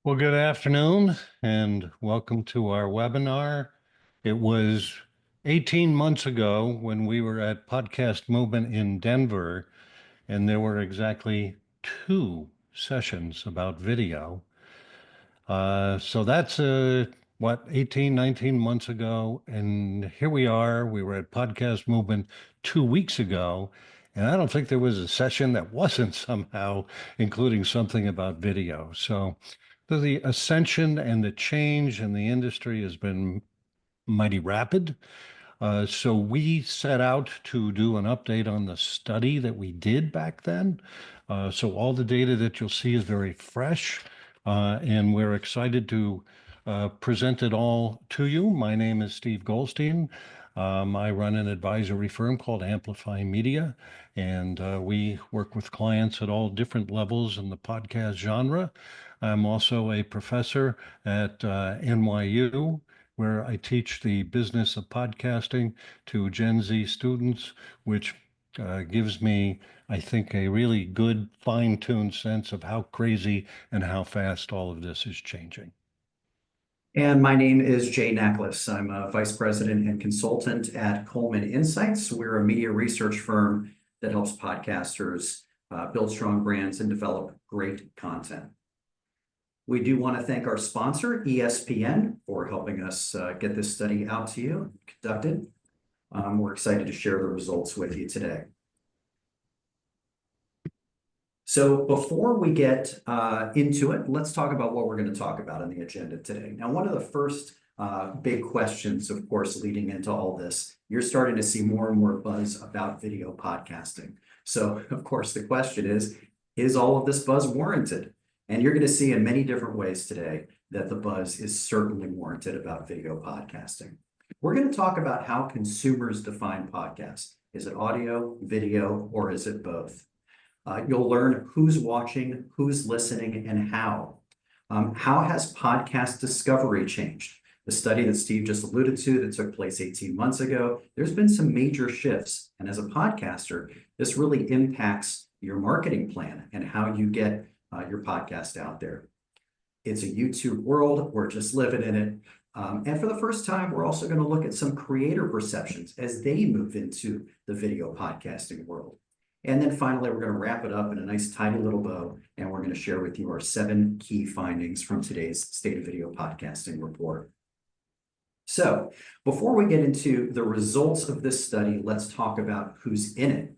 Well, good afternoon and welcome to our webinar. It was 18 months ago when we were at Podcast Movement in Denver, and there were exactly two sessions about video. So that's 18, 19 months ago. And here we are. We were at Podcast Movement 2 weeks ago. And I don't think there was a session that wasn't somehow including something about video. So the ascension and the change in the industry has been mighty rapid. So we set out to do an update on the study that we did back then. So all the data that you'll see is very fresh, and we're excited to present it all to you. My name is Steve Goldstein. I run an advisory firm called Amplifi Media, and we work with clients at all different levels in the podcast genre. I'm also a professor at NYU, where I teach the business of podcasting to Gen Z students, which gives me, I think, a really good fine-tuned sense of how crazy and how fast all of this is changing. And my name is Jay Nachlis. I'm a vice president and consultant at Coleman Insights. We're a media research firm that helps podcasters build strong brands and develop great content. We do want to thank our sponsor, ESPN, for helping us get this study out to you, conducted. We're excited to share the results with you today. So before we get into it, let's talk about what we're going to talk about on the agenda today. Now, one of the first big questions, of course, leading into all this, you're starting to see more and more buzz about video podcasting. So, of course, the question is all of this buzz warranted? And you're going to see in many different ways today that the buzz is certainly warranted about video podcasting. We're going to talk about how consumers define podcasts. Is it audio, video, or is it both? You'll learn who's watching, who's listening, and how. How has podcast discovery changed? The study that Steve just alluded to that took place 18 months ago, there's been some major shifts. And as a podcaster, this really impacts your marketing plan and how you get your podcast out there. It's a YouTube world. We're just living in it. And for the first time, we're also going to look at some creator perceptions as they move into the video podcasting world. And then finally, we're going to wrap it up in a nice tiny little bow, and we're going to share with you our 7 key findings from today's State of Video Podcasting report. So before we get into the results of this study, let's talk about who's in it.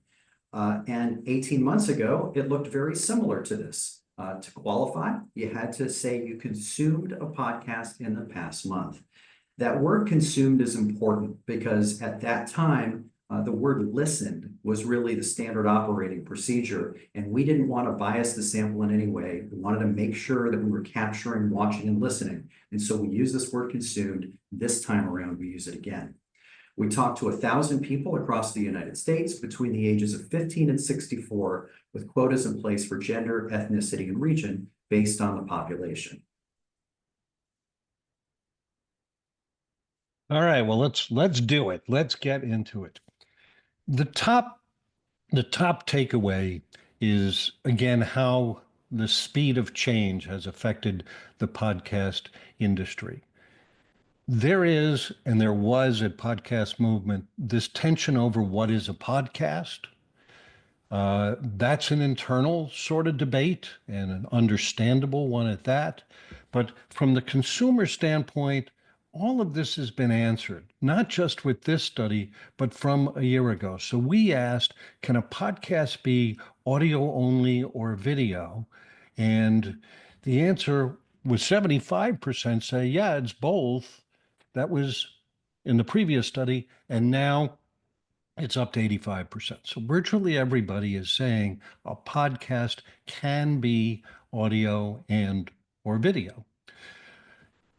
And 18 months ago, it looked very similar to this. To qualify, you had to say you consumed a podcast in the past month. That word consumed is important because at that time, the word listened was really the standard operating procedure, and we didn't want to bias the sample in any way. We wanted to make sure that we were capturing, watching, and listening. And so we use this word consumed. This time around, we use it again. We talked to 1,000 people across the United States between the ages of 15 and 64 with quotas in place for gender, ethnicity, and region based on the population. All right, well, let's do it. Let's get into it. The top takeaway is, again, how the speed of change has affected the podcast industry. There is, and there was at Podcast Movement, this tension over what is a podcast. That's an internal sort of debate and an understandable one at that. But from the consumer standpoint, all of this has been answered, not just with this study, but from a year ago. So we asked, can a podcast be audio only or video? And the answer was 75% say, yeah, it's both. That was in the previous study. And now it's up to 85%. So virtually everybody is saying a podcast can be audio and or video.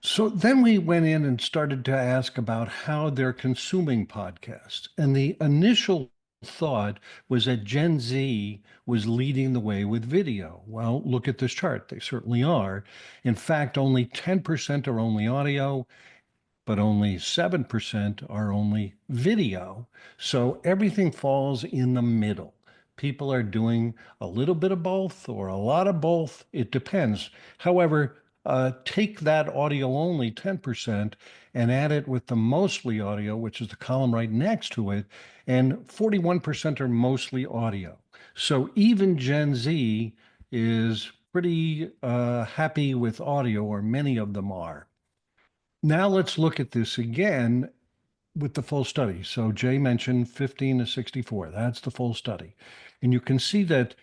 So then we went in and started to ask about how they're consuming podcasts. And the initial thought was that Gen Z was leading the way with video. Well, look at this chart. They certainly are. In fact, only 10% are only audio, but only 7% are only video. So everything falls in the middle. People are doing a little bit of both or a lot of both. It depends. However, take that audio only 10% and add it with the mostly audio, which is the column right next to it, and 41% are mostly audio. So even Gen Z is pretty happy with audio, or many of them are. Now let's look at this again with the full study. So Jay mentioned 15 to 64. That's the full study. And you can see that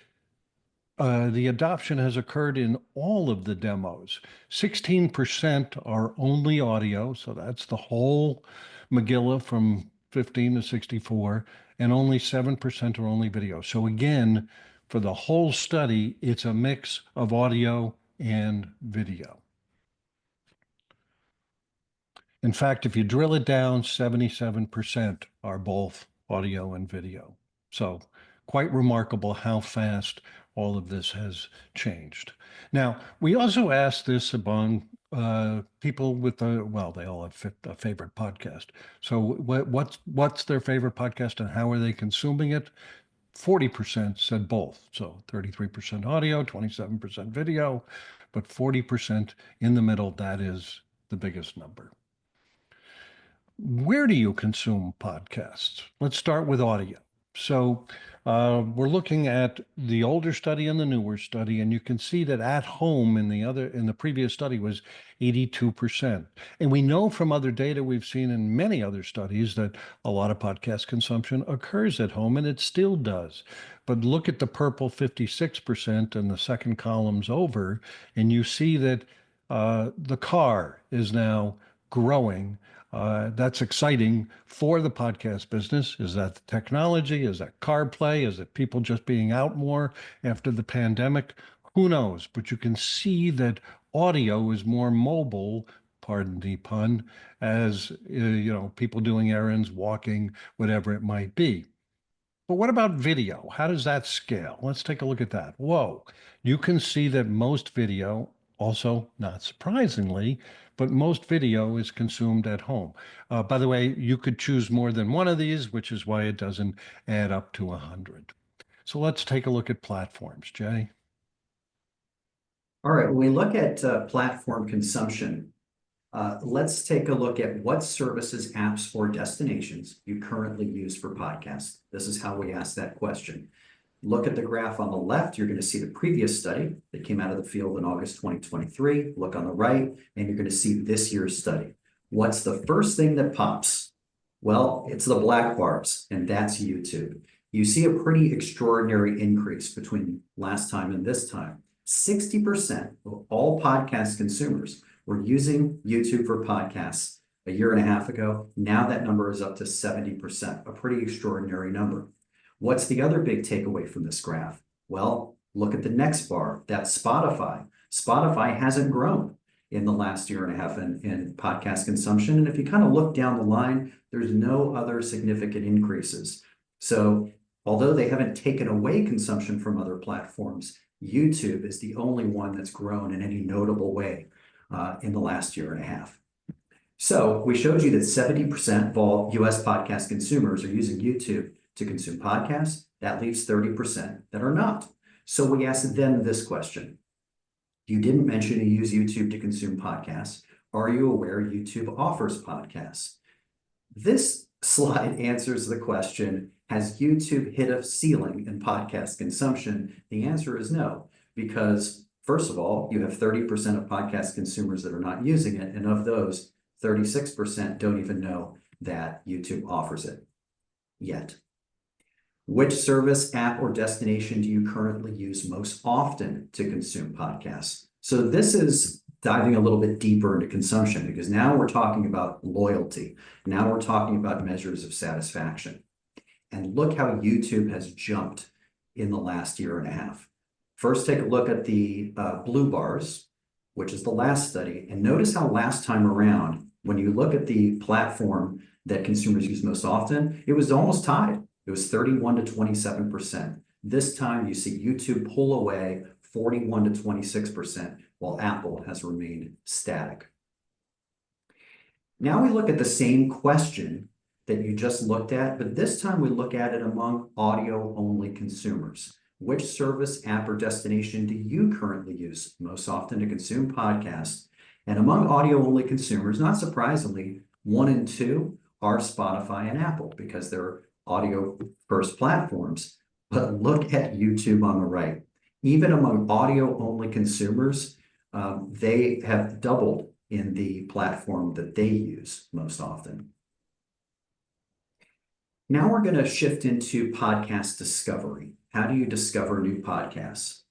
the adoption has occurred in all of the demos. 16% are only audio, so that's the whole Megillah from 15 to 64, and only 7% are only video. So again, for the whole study, it's a mix of audio and video. In fact, if you drill it down, 77% are both audio and video. So quite remarkable how fast all of this has changed. Now, we also asked this among people with well, they all have a favorite podcast. So what's their favorite podcast and how are they consuming it? 40% said both. So 33% audio, 27% video, but 40% in the middle, that is the biggest number. Where do you consume podcasts? Let's start with audio. So we're looking at the older study and the newer study, and you can see that at home in the previous study was 82%. And we know from other data we've seen in many other studies that a lot of podcast consumption occurs at home, and it still does. But look at the purple 56% and the second column's over, and you see that the car is now growing. That's exciting for the podcast business. Is that the technology? Is that CarPlay? Is it people just being out more after the pandemic? Who knows? But you can see that audio is more mobile, pardon the pun, as people doing errands, walking, whatever it might be. But what about video? How does that scale? Let's take a look at that. Whoa, you can see that most video, also not surprisingly, but most video is consumed at home. By the way, you could choose more than one of these, which is why it doesn't add up to 100. So let's take a look at platforms, Jay. All right, when we look at platform consumption, let's take a look at what services, apps, or destinations you currently use for podcasts. This is how we ask that question. Look at the graph on the left, you're going to see the previous study that came out of the field in August 2023. Look on the right, and you're going to see this year's study. What's the first thing that pops? Well, it's the black bars, and that's YouTube. You see a pretty extraordinary increase between last time and this time. 60% of all podcast consumers were using YouTube for podcasts a year and a half ago. Now that number is up to 70%, a pretty extraordinary number. What's the other big takeaway from this graph? Well, look at the next bar. That's Spotify. Spotify hasn't grown in the last year and a half in podcast consumption. And if you kind of look down the line, there's no other significant increases. So although they haven't taken away consumption from other platforms, YouTube is the only one that's grown in any notable way in the last year and a half. So we showed you that 70% of all US podcast consumers are using YouTube to consume podcasts. That leaves 30% that are not. So we asked them this question. You didn't mention you use YouTube to consume podcasts. Are you aware YouTube offers podcasts? This slide answers the question, has YouTube hit a ceiling in podcast consumption? The answer is no, because first of all, you have 30% of podcast consumers that are not using it. And of those, 36% don't even know that YouTube offers it yet. Which service, app, or destination do you currently use most often to consume podcasts? So this is diving a little bit deeper into consumption, because now we're talking about loyalty. Now we're talking about measures of satisfaction. And look how YouTube has jumped in the last year and a half. First, take a look at the blue bars, which is the last study. And notice how last time around, when you look at the platform that consumers use most often, it was almost tied. It was 31 to 27%. This time you see YouTube pull away 41 to 26%, while Apple has remained static. Now we look at the same question that you just looked at, but this time we look at it among audio-only consumers. which service, app, or destination do you currently use most often to consume podcasts? And among audio-only consumers, not surprisingly, 1 and 2 are Spotify and Apple because they're audio-first platforms. But look at YouTube on the right. Even among audio-only consumers, they have doubled in the platform that they use most often. Now we're going to shift into podcast discovery. How do you discover new podcasts?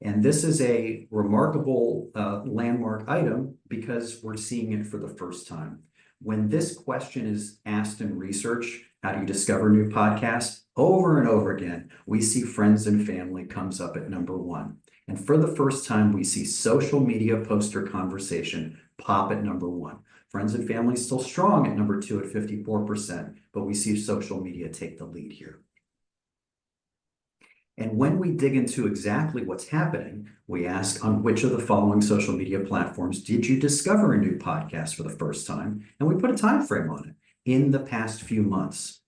And this is a remarkable landmark item because we're seeing it for the first time. When this question is asked in research, how do you discover new podcasts? Over and over again, we see friends and family comes up at number 1. And for the first time, we see social media poster conversation pop at number 1. Friends and family still strong at number 2 at 54%, but we see social media take the lead here. And when we dig into exactly what's happening, we ask, on which of the following social media platforms did you discover a new podcast for the first time? And we put a time frame on it, in the past few months.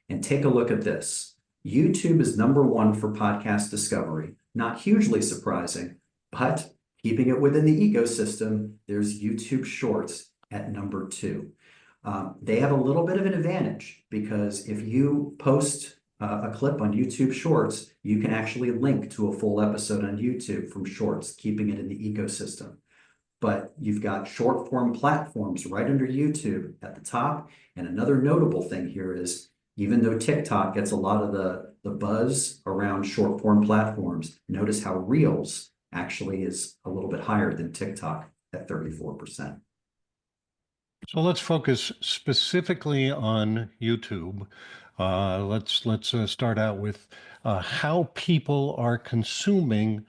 And take a look at this. YouTube is number 1 for podcast discovery. Not hugely surprising, but keeping it within the ecosystem, there's YouTube Shorts at number 2. They have a little bit of an advantage because if you post a clip on YouTube Shorts, you can actually link to a full episode on YouTube from Shorts, keeping it in the ecosystem. But you've got short form platforms right under YouTube at the top. And another notable thing here is, even though TikTok gets a lot of the buzz around short form platforms, notice how Reels actually is a little bit higher than TikTok at 34%. So let's focus specifically on YouTube. Let's start out with how people are consuming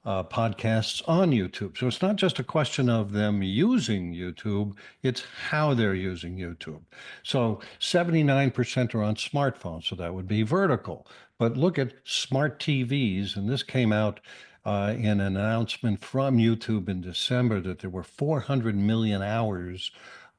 podcasts on YouTube. So it's not just a question of them using YouTube, it's how they're using YouTube. So 79% are on smartphones, so that would be vertical. But look at smart TVs, and this came out in an announcement from YouTube in December that there were 400 million hours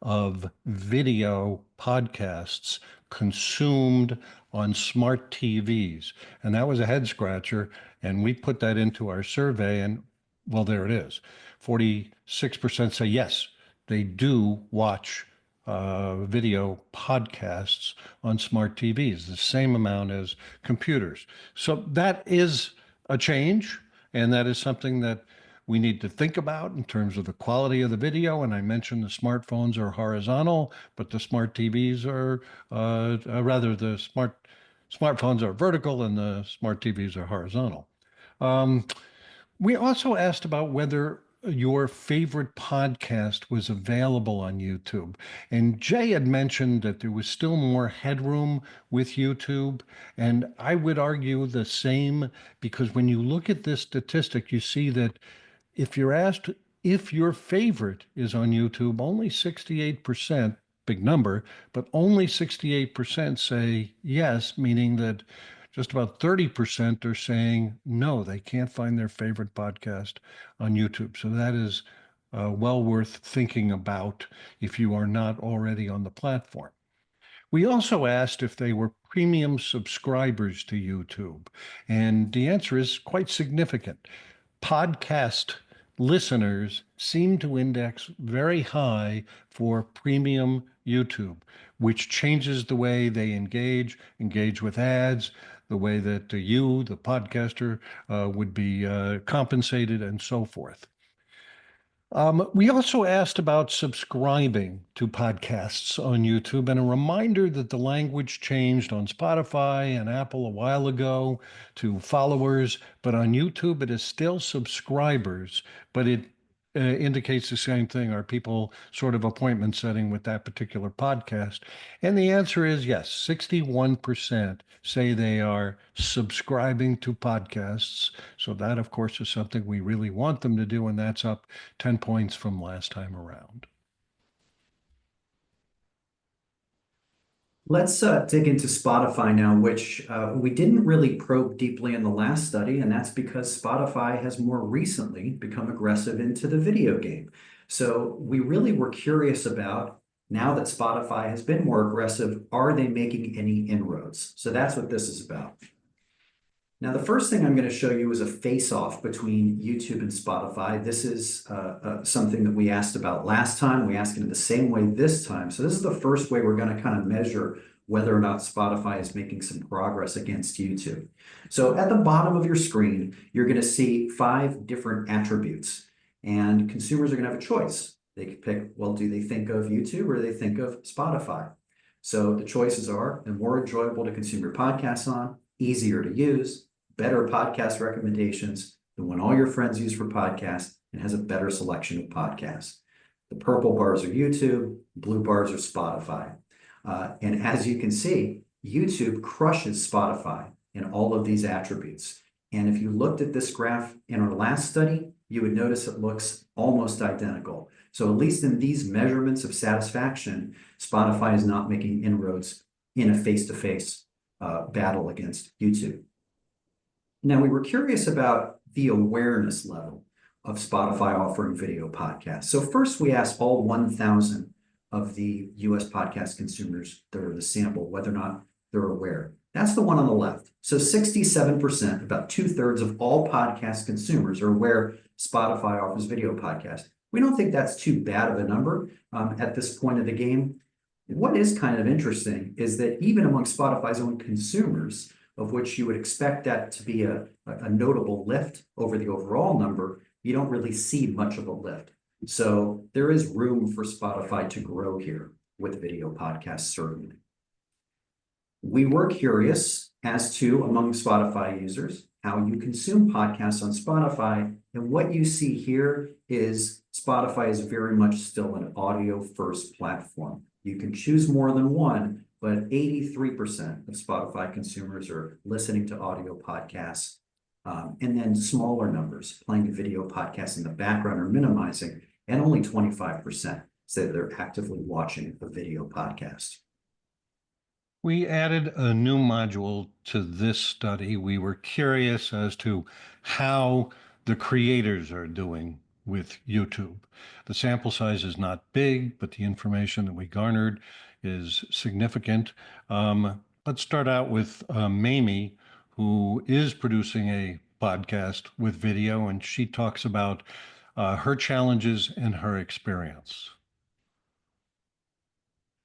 of video podcasts consumed on smart TVs. And that was a head scratcher. And we put that into our survey, and well, there it is. 46% say yes, they do watch video podcasts on smart TVs, the same amount as computers. So that is a change, and that is something that we need to think about in terms of the quality of the video. And I mentioned the smartphones are horizontal, but the smart TVs are, the smartphones are vertical and the smart TVs are horizontal. We also asked about whether your favorite podcast was available on YouTube. And Jay had mentioned that there was still more headroom with YouTube. And I would argue the same, because when you look at this statistic, you see that if you're asked if your favorite is on YouTube, only 68%, big number, but only 68% say yes, meaning that just about 30% are saying no, they can't find their favorite podcast on YouTube. So that is well worth thinking about if you are not already on the platform. We also asked if they were premium subscribers to YouTube, and the answer is quite significant. Podcast listeners seem to index very high for premium YouTube, which changes the way they engage with ads, the way that you, the podcaster, would be compensated, and so forth. We also asked about subscribing to podcasts on YouTube, and a reminder that the language changed on Spotify and Apple a while ago to followers, but on YouTube it is still subscribers, but it indicates the same thing. Are people sort of appointment setting with that particular podcast? And the answer is yes. 61% say they are subscribing to podcasts. So that, of course, is something we really want them to do, and that's up 10 points from last time around. Let's dig into Spotify now, which we didn't really probe deeply in the last study, and that's because Spotify has more recently become aggressive into the video game. So we really were curious about, now that Spotify has been more aggressive, are they making any inroads? So that's what this is about. Now, the first thing I'm going to show you is a face-off between YouTube and Spotify. This is something that we asked about last time. We asked it the same way this time. So this is the first way we're going to kind of measure whether or not Spotify is making some progress against YouTube. So at the bottom of your screen, you're going to see 5 different attributes, and consumers are going to have a choice. They can pick, well, do they think of YouTube or do they think of Spotify? So the choices are: the more enjoyable to consume your podcasts on, easier to use, better podcast recommendations, the one all your friends use for podcasts, and has a better selection of podcasts. The purple bars are YouTube, blue bars are Spotify. And as you can see, YouTube crushes Spotify in all of these attributes. And if you looked at this graph in our last study, you would notice it looks almost identical. So at least in these measurements of satisfaction, Spotify is not making inroads in a face-to-face battle against YouTube. Now, we were curious about the awareness level of Spotify offering video podcasts. So first, we asked all 1,000 of the US podcast consumers that are the sample whether or not they're aware. That's the one on the left. So 67%, about 2/3 of all podcast consumers are aware Spotify offers video podcasts. We don't think that's too bad of a number at this point of the game. What is kind of interesting is that even among Spotify's own consumers, of which you would expect that to be a notable lift over the overall number, you don't really see much of a lift. So there is room for Spotify to grow here with video podcasts, certainly. We were curious as to, among Spotify users, how you consume podcasts on Spotify. And what you see here is Spotify is very much still an audio-first platform. You can choose more than one, but 83% of Spotify consumers are listening to audio podcasts. And then smaller numbers playing video podcasts in the background or minimizing, and only 25% say they're actively watching a video podcast. We added a new module to this study. We were curious as to how the creators are doing with YouTube. The sample size is not big, but the information that we garnered is significant. Let's start out with Mamie, who is producing a podcast with video, and she talks about her challenges and her experience.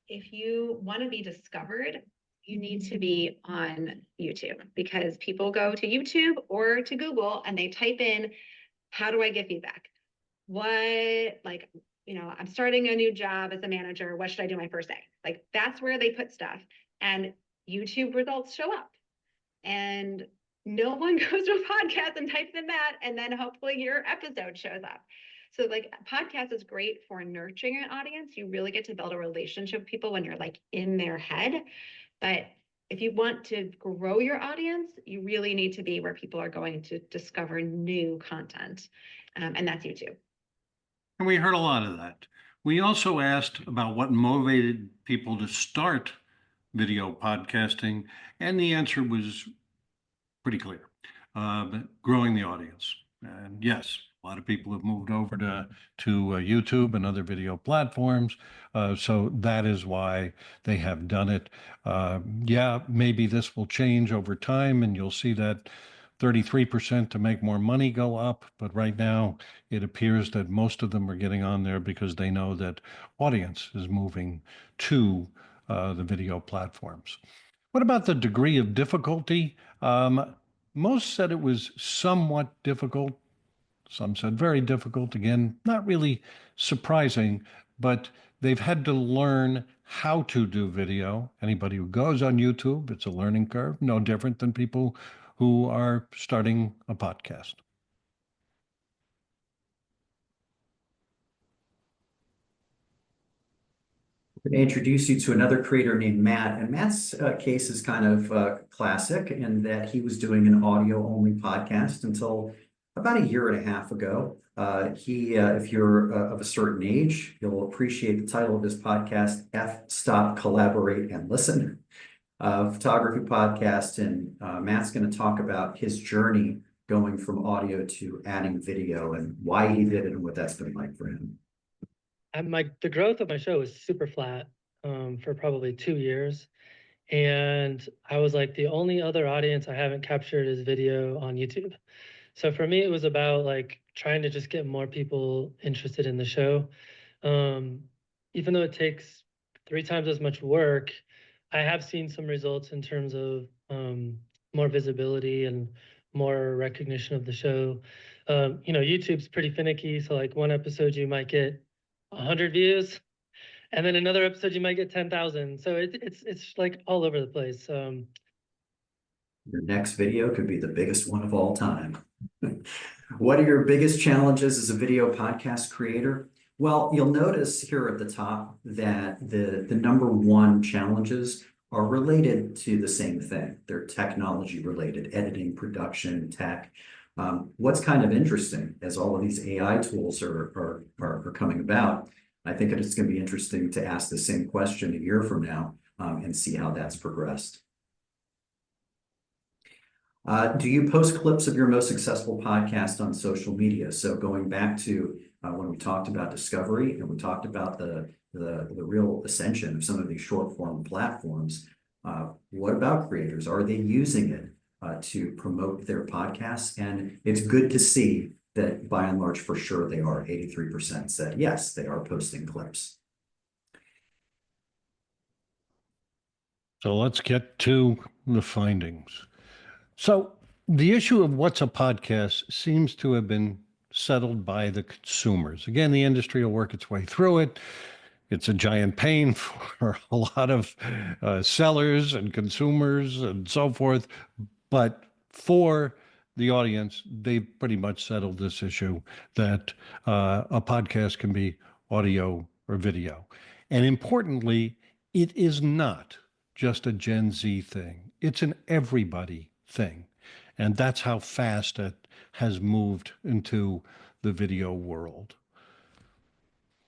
If you want to be discovered, you need to be on YouTube, because people go to YouTube or to Google and they type in, how do I get feedback? I'm starting a new job as a manager. What should I do my first day? Like, that's where they put stuff, and YouTube results show up. And no one goes to a podcast and types in that, and then hopefully your episode shows up. So podcast is great for nurturing an audience. You really get to build a relationship with people when you're in their head. But if you want to grow your audience, you really need to be where people are going to discover new content. And that's YouTube. And we heard a lot of that. We also asked about what motivated people to start video podcasting, and the answer was pretty clear. Growing the audience. And yes, a lot of people have moved over to YouTube and other video platforms. So that is why they have done it. Maybe this will change over time, and you'll see that 33% to make more money go up. But right now, it appears that most of them are getting on there because they know that audience is moving to the video platforms. What about the degree of difficulty? Most said it was somewhat difficult. Some said very difficult. Again, not really surprising, but they've had to learn how to do video. Anybody who goes on YouTube, it's a learning curve, no different than people who are starting a podcast. I'm going to introduce you to another creator named Matt. And Matt's case is kind of classic in that he was doing an audio-only podcast until about a year and a half ago. If you're of a certain age, you'll appreciate the title of this podcast, Stop, Collaborate, and Listen. Photography podcast. And Matt's going to talk about his journey going from audio to adding video and why he did it and what that's been like for him. The growth of my show was super flat for probably 2 years. And I was like, the only other audience I haven't captured is video on YouTube. So for me, it was about like trying to just get more people interested in the show. Um, Even though it takes 3 times as much work, I have seen some results in terms of more visibility and more recognition of the show. YouTube's pretty finicky. So like one episode you might get 100 views, and then another episode you might get 10,000. So it's like all over the place. Your next video could be the biggest one of all time. What are your biggest challenges as a video podcast creator? Well, you'll notice here at the top that the number one challenges are related to the same thing. They're technology related, editing, production, tech. What's kind of interesting as all of these AI tools are coming about, I think it's going to be interesting to ask the same question a year from now and see how that's progressed. Do you post clips of your most successful podcast on social media? So going back to when we talked about discovery and we talked about the real ascension of some of these short form platforms, what about creators? Are they using it to promote their podcasts? And it's good to see that by and large, for sure, they are. 83% said yes, they are posting clips. So let's get to the findings. So the issue of what's a podcast seems to have been settled by the consumers. Again, the industry will work its way through it. It's a giant pain for a lot of sellers and consumers and so forth. But for the audience, they've pretty much settled this issue that a podcast can be audio or video. And importantly, it is not just a Gen Z thing. It's an everybody thing. And that's how fast it has moved into the video world.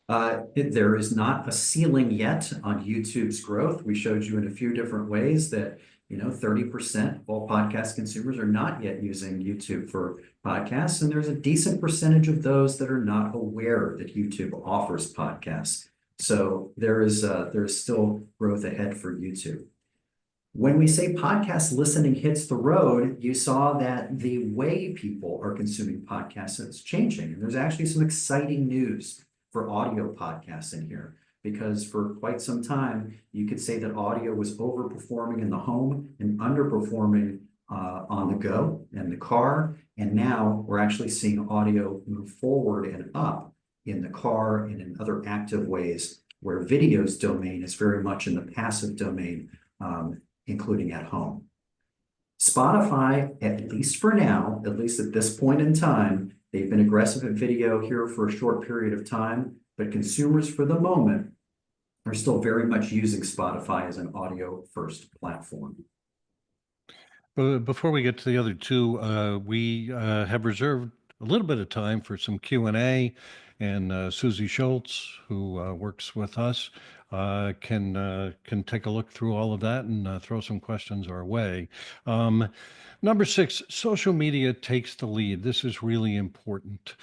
There is not a ceiling yet on YouTube's growth. We showed you in a few different ways that 30% of all podcast consumers are not yet using YouTube for podcasts, and there's a decent percentage of those that are not aware that YouTube offers podcasts. So there is still growth ahead for YouTube. When we say podcast listening hits the road, you saw that the way people are consuming podcasts is changing. And there's actually some exciting news for audio podcasts in here, because for quite some time, you could say that audio was overperforming in the home and underperforming on the go and the car. And now we're actually seeing audio move forward and up in the car and in other active ways, where video's domain is very much in the passive domain, including at home. Spotify, at least for now, at least at this point in time, they've been aggressive at video here for a short period of time, but consumers for the moment are still very much using Spotify as an audio first platform. Before we get to the other two, we have reserved a little bit of time for some Q&A, and Susie Schultz, who works with us, can take a look through all of that and throw some questions our way. Number 6, social media takes the lead. This is really important.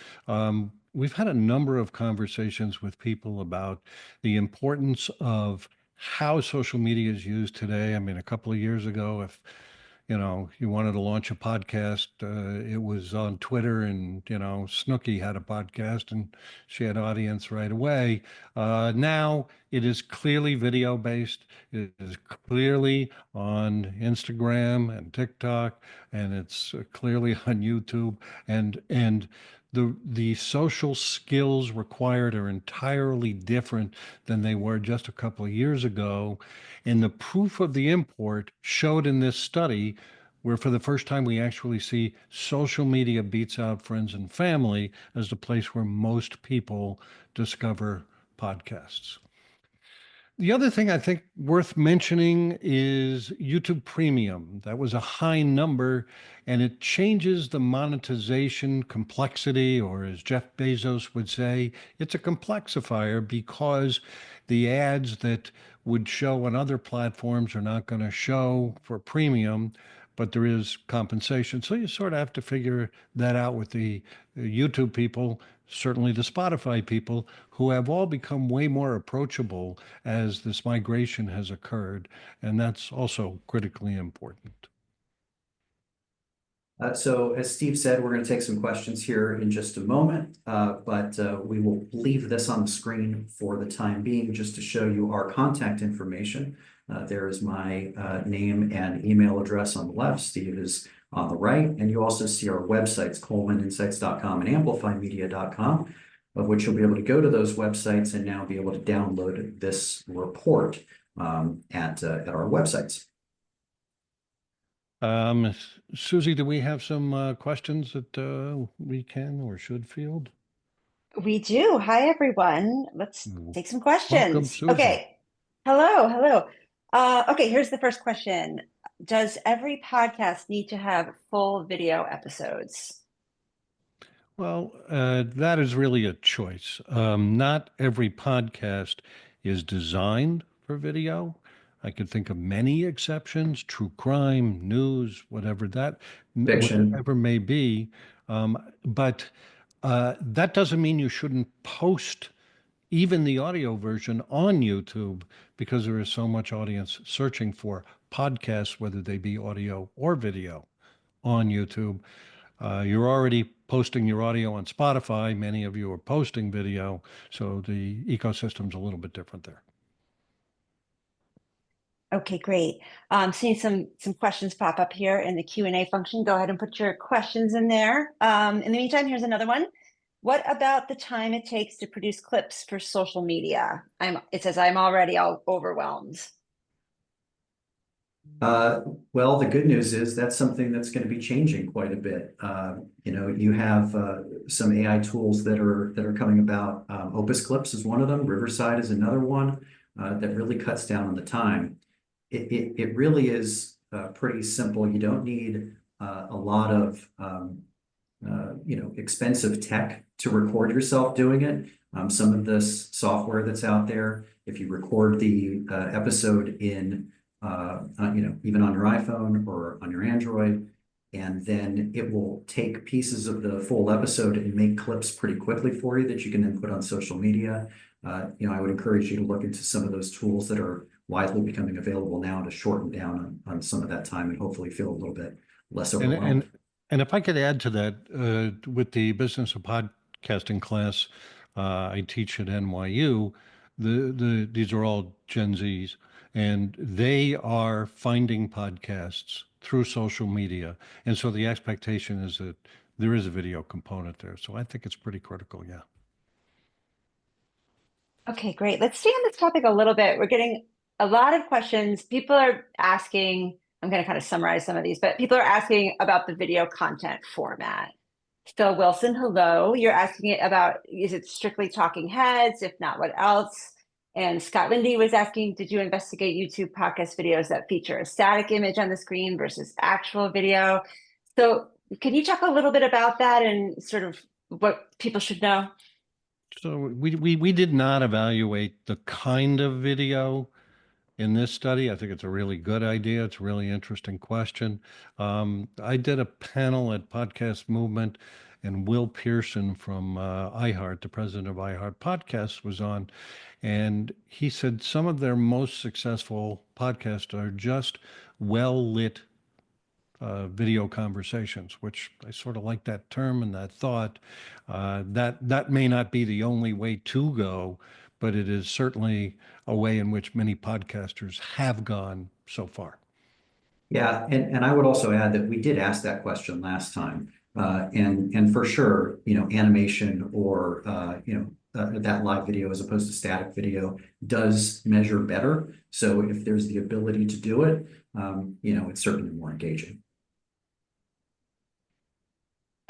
We've had a number of conversations with people about the importance of how social media is used today. I mean, a couple of years ago, if you wanted to launch a podcast, it was on Twitter, and, Snooki had a podcast and she had audience right away. Now it is clearly video based. It is clearly on Instagram and TikTok, and it's clearly on YouTube, and the social skills required are entirely different than they were just a couple of years ago. And the proof of the import showed in this study, where for the first time we actually see social media beats out friends and family as the place where most people discover podcasts. The other thing I think worth mentioning is YouTube Premium. That was a high number, and it changes the monetization complexity, or as Jeff Bezos would say, it's a complexifier, because the ads that would show on other platforms are not going to show for premium, but there is compensation. So you sort of have to figure that out with the YouTube people, certainly the Spotify people, who have all become way more approachable as this migration has occurred. And that's also critically important. So as Steve said, we're going to take some questions here in just a moment, but we will leave this on the screen for the time being just to show you our contact information. There is my name and email address on the left. Steve is on the right. And you also see our websites, ColemanInsights.com and AmplifiMedia.com, of which you'll be able to go to those websites and now be able to download this report at our websites. Susie, do we have some questions that we can or should field? We do. Hi, everyone. Let's take some Welcome, questions. Susie. Okay. Hello. Okay, here's the first question. Does every podcast need to have full video episodes? Well, that is really a choice. Not every podcast is designed for video. I could think of many exceptions, true crime, news, whatever Fiction. whatever may be. But that doesn't mean you shouldn't post even the audio version on YouTube, because there is so much audience searching for podcasts, whether they be audio or video, on YouTube. You're already posting your audio on Spotify. Many of you are posting video, so the ecosystem's a little bit different there. Okay, great. Seeing some questions pop up here in the Q&A function. Go ahead and put your questions in there. In the meantime, here's another one. What about the time it takes to produce clips for social media? It says I'm already all overwhelmed. Well, the good news is that's something that's going to be changing quite a bit. You have some AI tools that are coming about. Opus Clips is one of them. Riverside is another one that really cuts down on the time. It really is pretty simple. You don't need a lot of expensive tech to record yourself doing it. Some of this software that's out there, if you record the episode in even on your iPhone or on your Android, and then it will take pieces of the full episode and make clips pretty quickly for you that you can then put on social media. I would encourage you to look into some of those tools that are widely becoming available now to shorten down on some of that time and hopefully feel a little bit less overwhelmed. And if I could add to that, with the business of podcasting class I teach at NYU, these are all Gen Zs, and they are finding podcasts through social media. And so the expectation is that there is a video component there. So I think it's pretty critical, yeah. Okay, great. Let's stay on this topic a little bit. We're getting a lot of questions. People are asking, I'm going to kind of summarize some of these, but people are asking about the video content format. Phil Wilson, hello. You're asking it about, is it strictly talking heads? If not, what else? And Scott Lindy was asking, did you investigate YouTube podcast videos that feature a static image on the screen versus actual video? So can you talk a little bit about that and sort of what people should know? So we did not evaluate the kind of video in this study. I think it's a really good idea. It's a really interesting question. I did a panel at Podcast Movement, and Will Pearson from iHeart, the president of iHeart Podcasts, was on. And he said some of their most successful podcasts are just well-lit video conversations, which I sort of like that term and that thought. That may not be the only way to go, but it is certainly a way in which many podcasters have gone so far. Yeah, and I would also add that we did ask that question last time, and for sure, animation or that live video as opposed to static video does measure better. So if there's the ability to do it, it's certainly more engaging.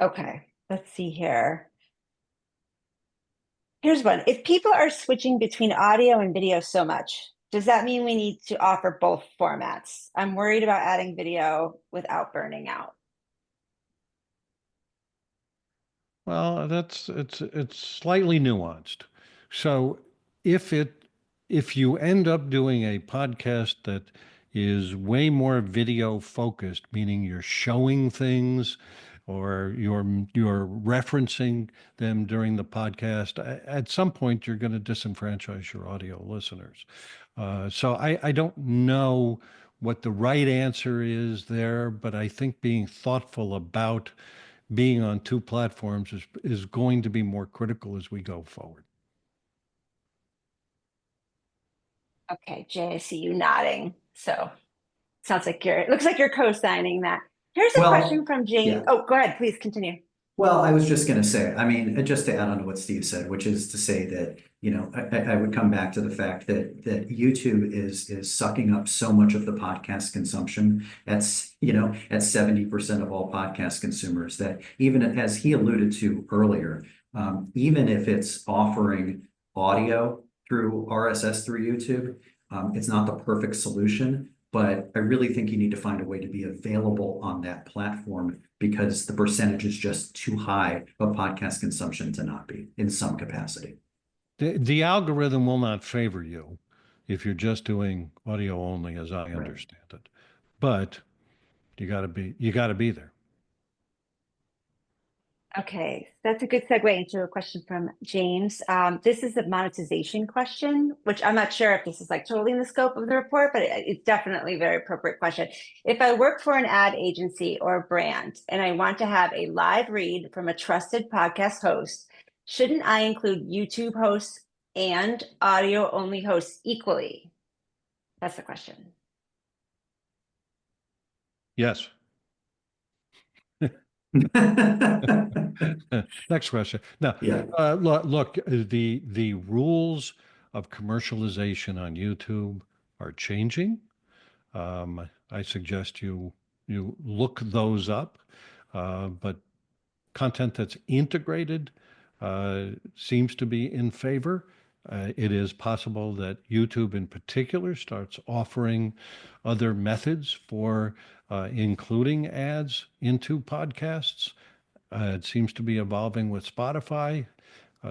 Okay, let's see here. Here's one. If people are switching between audio and video so much, does that mean we need to offer both formats? I'm worried about adding video without burning out. Well, it's slightly nuanced. So if you end up doing a podcast that is way more video focused, meaning you're showing things or you're referencing them during the podcast. At some point, you're going to disenfranchise your audio listeners. So I don't know what the right answer is there, but I think being thoughtful about being on two platforms is going to be more critical as we go forward. Okay, Jay, I see you nodding. So sounds like it looks like you're co-signing that. Here's a question Well, from James. yeah. Oh, go ahead, please continue. Well, I was just going to say, I mean, just to add on to what Steve said, which is to say that, I would come back to the fact that YouTube is sucking up so much of the podcast consumption. That's, at 70% of all podcast consumers, that even as he alluded to earlier, even if it's offering audio through RSS through YouTube, it's not the perfect solution. But I really think you need to find a way to be available on that platform because the percentage is just too high of podcast consumption to not be in some capacity. The algorithm will not favor you if you're just doing audio only, as I Right. understand it. But you got to be there. Okay, that's a good segue into a question from James. This is a monetization question, which I'm not sure if this is like totally in the scope of the report, but it's definitely a very appropriate question. If I work for an ad agency or a brand and I want to have a live read from a trusted podcast host, shouldn't I include YouTube hosts and audio only hosts equally? That's the question. Yes. Next question. Now, Yeah. look, the rules of commercialization on YouTube are changing. I suggest you look those up, but content that's integrated seems to be in favor. It is possible that YouTube in particular starts offering other methods for including ads into podcasts. It seems to be evolving with Spotify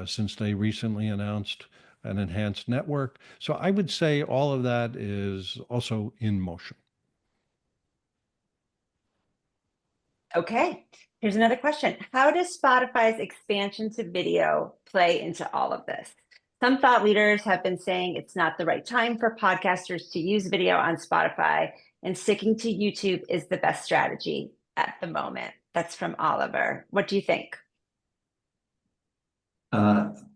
since they recently announced an enhanced network. So I would say all of that is also in motion. Okay, here's another question. How does Spotify's expansion to video play into all of this? Some thought leaders have been saying it's not the right time for podcasters to use video on Spotify, and sticking to YouTube is the best strategy at the moment. That's from Oliver. What do you think?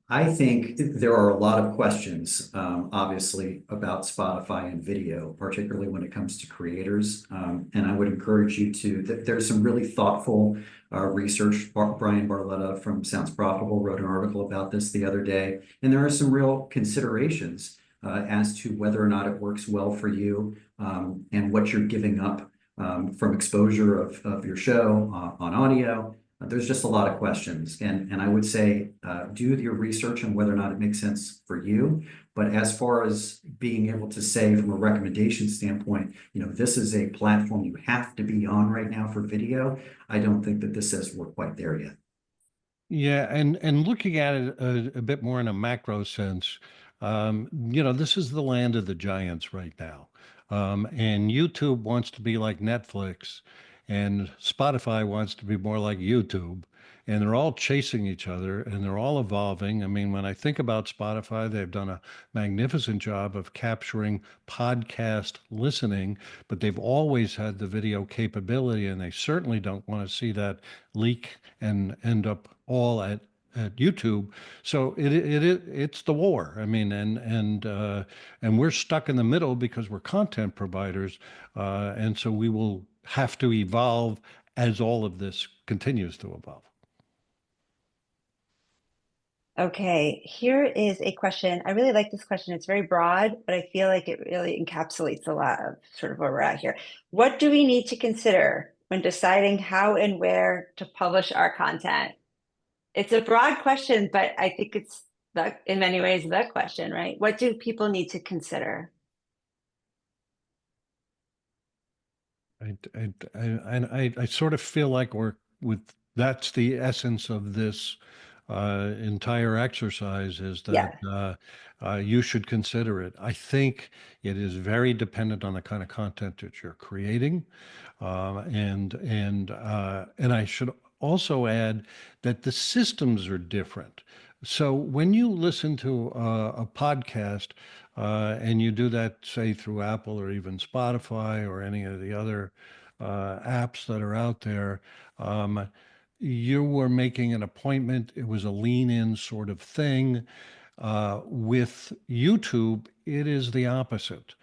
I think there are a lot of questions, obviously, about Spotify and video, particularly when it comes to creators. And I would encourage you there's some really thoughtful research. Brian Barletta from Sounds Profitable wrote an article about this the other day. And there are some real considerations as to whether or not it works well for you and what you're giving up from exposure of your show on audio. There's just a lot of questions, and I would say do your research on whether or not it makes sense for you. But as far as being able to say from a recommendation standpoint, this is a platform you have to be on right now for video, I don't think that this says we're quite there yet. Yeah, and looking at it a bit more in a macro sense, this is the land of the giants right now. And YouTube wants to be like Netflix, and Spotify wants to be more like YouTube. And they're all chasing each other and they're all evolving. I mean, when I think about Spotify, they've done a magnificent job of capturing podcast listening, but they've always had the video capability, and they certainly don't want to see that leak and end up all at YouTube. So it's the war. I mean, and we're stuck in the middle because we're content providers, and so we will have to evolve as all of this continues to evolve. Okay, here is a question. I really like this question. It's very broad, but I feel like it really encapsulates a lot of sort of where we're at here. What do we need to consider when deciding how and where to publish our content? It's a broad question, but I think it's in many ways the question, right? What do people need to consider? I sort of feel like that's the essence of this entire exercise is that Yeah. you should consider it. I think it is very dependent on the kind of content that you're creating. And I should also add that the systems are different. So when you listen to a podcast and you do that, say through Apple or even Spotify or any of the other apps that are out there, you were making an appointment. It was a lean in sort of thing. With YouTube, it is the opposite.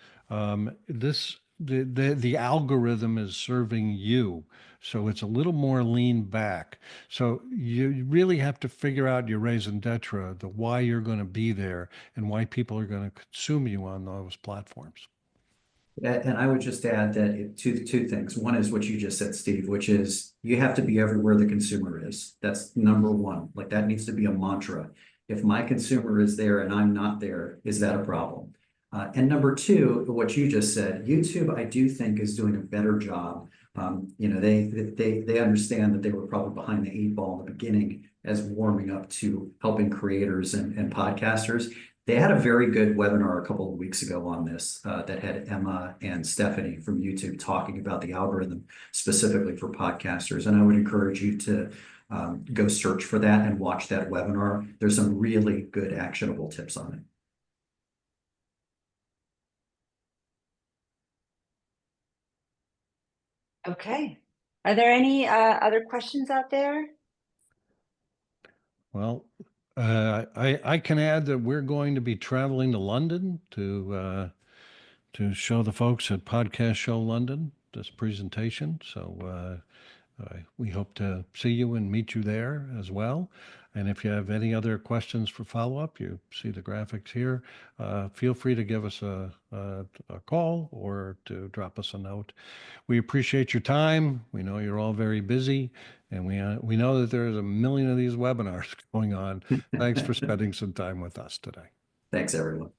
The algorithm is serving you, so it's a little more lean back. So you really have to figure out your raison d'etre, the why you're going to be there, and why people are going to consume you on those platforms. And I would just add that two things. One is what you just said, Steve, which is you have to be everywhere the consumer is. That's number one. Like that needs to be a mantra. If my consumer is there and I'm not there, is that a problem? And number two, what you just said, YouTube, I do think is doing a better job. They understand that they were probably behind the eight ball in the beginning as warming up to helping creators and podcasters. They had a very good webinar a couple of weeks ago on this that had Emma and Stephanie from YouTube talking about the algorithm specifically for podcasters. And I would encourage you to go search for that and watch that webinar. There's some really good actionable tips on it. Okay. Are there any other questions out there? Well, I can add that we're going to be traveling to London to show the folks at Podcast Show London this presentation. So we hope to see you and meet you there as well. And if you have any other questions for follow-up, you see the graphics here. Feel free to give us a call or to drop us a note. We appreciate your time. We know you're all very busy, and we know that there's a million of these webinars going on. Thanks for spending some time with us today. Thanks, everyone.